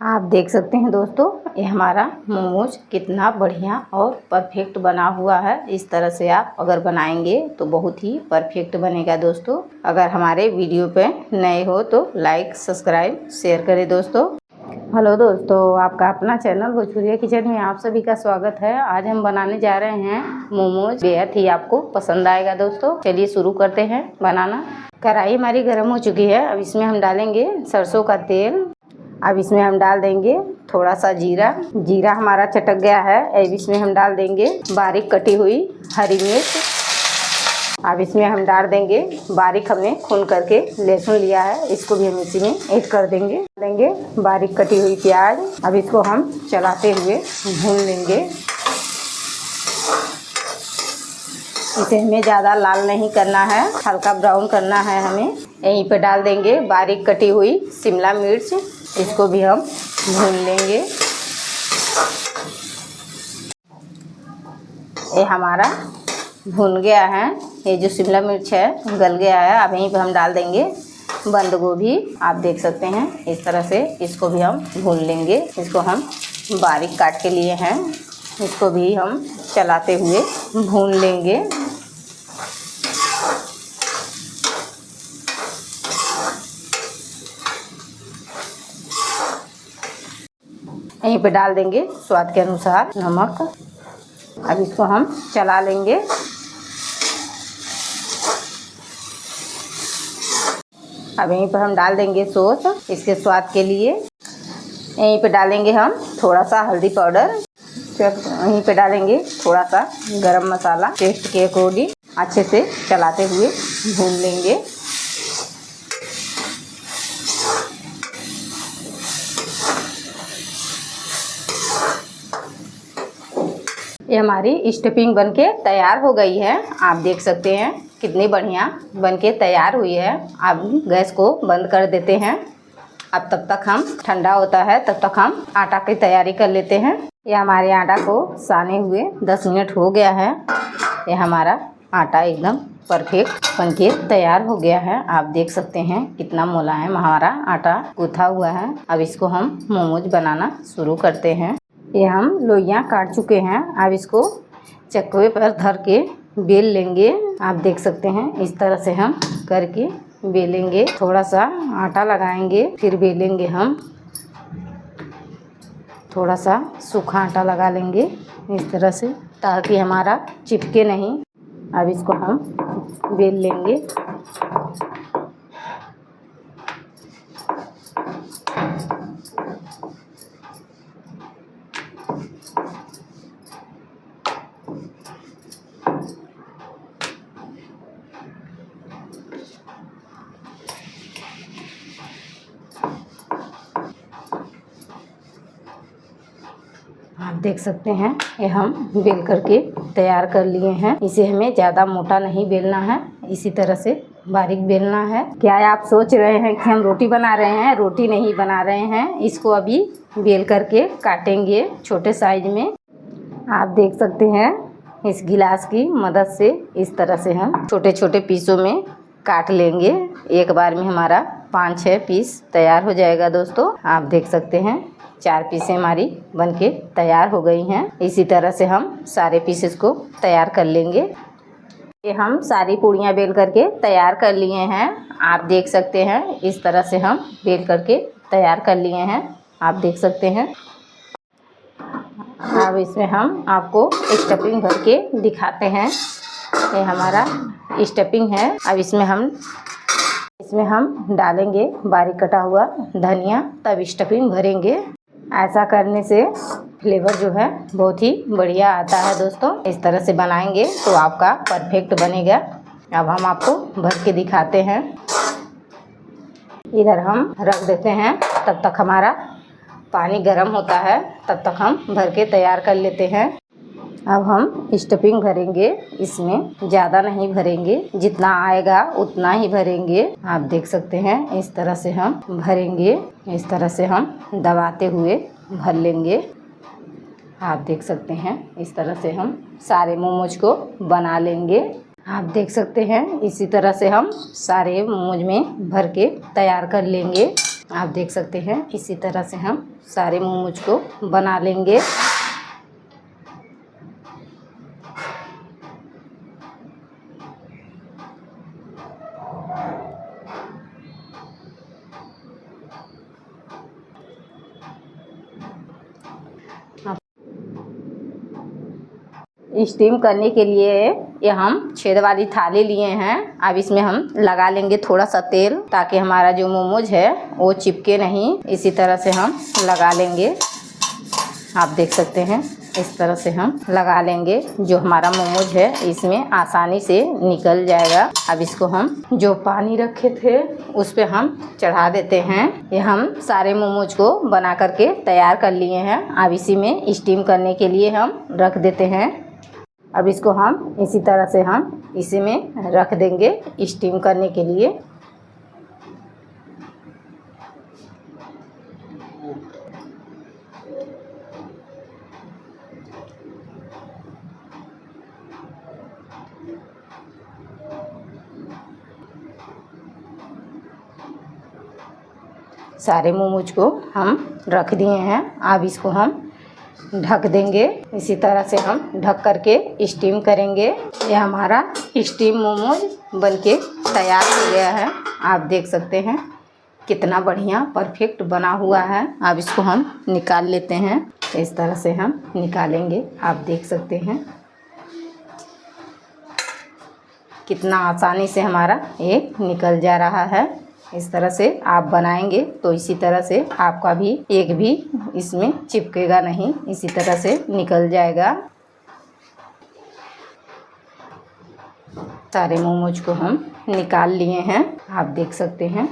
आप देख सकते हैं दोस्तों, ये हमारा मोमोज कितना बढ़िया और परफेक्ट बना हुआ है। इस तरह से आप अगर बनाएंगे तो बहुत ही परफेक्ट बनेगा दोस्तों। अगर हमारे वीडियो पे नए हो तो लाइक सब्सक्राइब शेयर करें दोस्तों। हेलो दोस्तों, आपका अपना चैनल भोजपुरिया किचन में आप सभी का स्वागत है। आज हम बनाने जा रहे हैं मोमोज। बेहद ही आपको पसंद आएगा दोस्तों। चलिए शुरू करते हैं बनाना। कढ़ाई हमारी गर्म हो चुकी है। अब इसमें हम डालेंगे सरसों का तेल। अब इसमें हम डाल देंगे थोड़ा सा जीरा। जीरा हमारा चटक गया है। अब इसमें हम डाल देंगे बारीक कटी हुई हरी मिर्च। अब इसमें हम डाल देंगे बारीक हमने खून करके लहसुन लिया है, इसको भी हम इसी में ऐड कर देंगे बारीक कटी हुई प्याज। अब इसको हम चलाते हुए भून लेंगे। इसे हमें ज़्यादा लाल नहीं करना है, हल्का ब्राउन करना है हमें। यहीं पे डाल देंगे बारीक कटी हुई शिमला मिर्च, इसको भी हम भून लेंगे। ये हमारा भून गया है। ये जो शिमला मिर्च है गल गया है। अब यहीं पे हम डाल देंगे बंद गोभी। आप देख सकते हैं इस तरह से इसको भी हम भून लेंगे। इसको हम बारीक काट के लिए हैं, इसको भी हम चलाते हुए भून लेंगे। यहीं पे डाल देंगे स्वाद के अनुसार नमक। अब इसको हम चला लेंगे। अब यहीं पर हम डाल देंगे सॉस इसके स्वाद के लिए। यहीं पे डालेंगे हम थोड़ा सा हल्दी पाउडर। यहीं पे डालेंगे थोड़ा सा गरम मसाला टेस्ट के अकॉर्डिंग। अच्छे से चलाते हुए भून लेंगे। ये हमारी स्टफिंग बनके तैयार हो गई है। आप देख सकते हैं कितनी बढ़िया बनके तैयार हुई है। अब गैस को बंद कर देते हैं। अब तब तक हम ठंडा होता है तब तक हम आटा की तैयारी कर लेते हैं। ये हमारे आटा को साने हुए 10 मिनट हो गया है। ये हमारा आटा एकदम परफेक्ट बनके तैयार हो गया है। आप देख सकते हैं कितना मुलायम हमारा आटा गूथा हुआ है। अब इसको हम मोमोज बनाना शुरू करते हैं। ये हम लोइयाँ काट चुके हैं। अब इसको चक्के पर धर के बेल लेंगे। आप देख सकते हैं इस तरह से हम करके बेलेंगे। थोड़ा सा आटा लगाएंगे फिर बेलेंगे हम। थोड़ा सा सूखा आटा लगा लेंगे इस तरह से ताकि हमारा चिपके नहीं। अब इसको हम बेल लेंगे। आप देख सकते हैं ये हम बेल करके तैयार कर लिए हैं। इसे हमें ज़्यादा मोटा नहीं बेलना है, इसी तरह से बारीक बेलना है। क्या आप सोच रहे हैं कि हम रोटी बना रहे हैं? रोटी नहीं बना रहे हैं, इसको अभी बेल करके काटेंगे छोटे साइज में। आप देख सकते हैं इस गिलास की मदद से इस तरह से हम छोटे छोटे पीसों में काट लेंगे। एक बार में हमारा 5-6 पीस तैयार हो जाएगा दोस्तों। आप देख सकते हैं 4 पीसें हमारी बनके तैयार हो गई हैं। इसी तरह से हम सारे पीसेस को तैयार कर लेंगे। ये हम सारी पूड़ियाँ बेल करके तैयार कर लिए हैं। आप देख सकते हैं इस तरह से हम बेल करके तैयार कर लिए हैं। आप देख सकते हैं। अब इसमें हम आपको स्टफिंग भर के दिखाते हैं। ये हमारा स्टफिंग है। अब इसमें हम डालेंगे बारीक कटा हुआ धनिया, तब स्टफिंग भरेंगे। ऐसा करने से फ्लेवर जो है बहुत ही बढ़िया आता है दोस्तों। इस तरह से बनाएंगे तो आपका परफेक्ट बनेगा। अब हम आपको भर के दिखाते हैं। इधर हम रख देते हैं, तब तक हमारा पानी गर्म होता है, तब तक हम भर के तैयार कर लेते हैं। अब हम स्टफिंग भरेंगे। इसमें ज़्यादा नहीं भरेंगे, जितना आएगा उतना ही भरेंगे। आप देख सकते हैं इस तरह से हम भरेंगे। इस तरह से हम दबाते हुए भर लेंगे। आप देख सकते हैं इस तरह से हम सारे मोमोज को बना लेंगे। आप देख सकते हैं इसी तरह से हम सारे मोमोज में भर के तैयार कर लेंगे। आप देख सकते हैं इसी तरह से हम सारे मोमोज को बना लेंगे। स्टीम करने के लिए ये हम छेद वाली थाली लिए हैं। अब इसमें हम लगा लेंगे थोड़ा सा तेल, ताकि हमारा जो मोमोज है वो चिपके नहीं। इसी तरह से हम लगा लेंगे। आप देख सकते हैं इस तरह से हम लगा लेंगे। जो हमारा मोमोज है इसमें आसानी से निकल जाएगा। अब इसको हम जो पानी रखे थे उस पे हम चढ़ा देते हैं। ये हम सारे मोमोज को बना करके तैयार कर लिए हैं। अब इसी में स्टीम करने के लिए हम रख देते हैं। अब इसको हम इसी तरह से हम इसी में रख देंगे स्टीम करने के लिए। सारे मोमोज को हम रख दिए हैं। अब इसको हम ढक देंगे। इसी तरह से हम ढक करके स्टीम करेंगे। ये हमारा स्टीम मोमोज बनके तैयार हो गया है। आप देख सकते हैं कितना बढ़िया परफेक्ट बना हुआ है। अब इसको हम निकाल लेते हैं। इस तरह से हम निकालेंगे। आप देख सकते हैं कितना आसानी से हमारा ये निकल जा रहा है। इस तरह से आप बनाएंगे तो इसी तरह से आपका भी एक भी इसमें चिपकेगा नहीं, इसी तरह से निकल जाएगा। सारे मोमोज को हम निकाल लिए हैं। आप देख सकते हैं